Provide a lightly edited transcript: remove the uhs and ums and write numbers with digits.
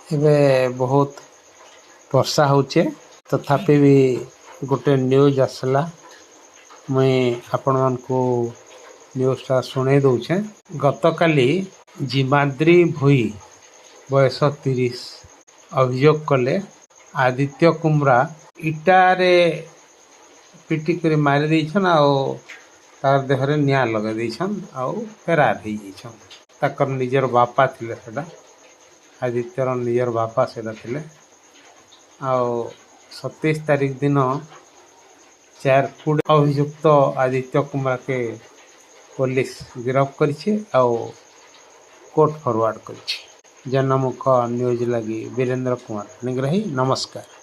ଏବେ ବହୁତ ବର୍ଷା ହଉଛେ ତଥାପି ବି ଗୋଟେ ନ୍ୟୁଜ୍ ଆସିଲା ମୁଇଁ ଆପଣମାନଙ୍କୁ ନ୍ୟୁଜ୍ଟା ଶୁଣେଇ ଦଉଛେ। ଗତକାଲି ଜିମାଦ୍ରି ଭୋଇ ବୟସ 30 ଅଭିଯୋଗ କଲେ ଆଦିତ୍ୟ କୁମ୍ରା ଇଟାରେ ପିଟି କରି ମାରି ଦେଇଛନ୍ ଆଉ ତାର ଦେହରେ ନିଆଁ ଲଗାଇ ଦେଇଛନ୍ ଆଉ ଫେରାର ହେଇଯାଇଛନ୍। ତାଙ୍କର ନିଜର ବାପା ଥିଲେ, ସେଟା ଆଦିତ୍ୟର ନିଜର ବାପା ସେଟା ଥିଲେ। ଆଉ 27 ତାରିଖ ଦିନ 4 ଅଭିଯୁକ୍ତ ଆଦିତ୍ୟ କୁମ୍ରାକେ ପୋଲିସ ଗିରଫ କରିଛି ଆଉ କୋର୍ଟ ଫରୱାର୍ଡ଼ କରିଛି। ଜନମୁଖ ନ୍ୟୁଜ୍ ଲାଗି ବୀରେନ୍ଦ୍ର କୁମାର ନିଗ୍ରହୀ, ନମସ୍କାର।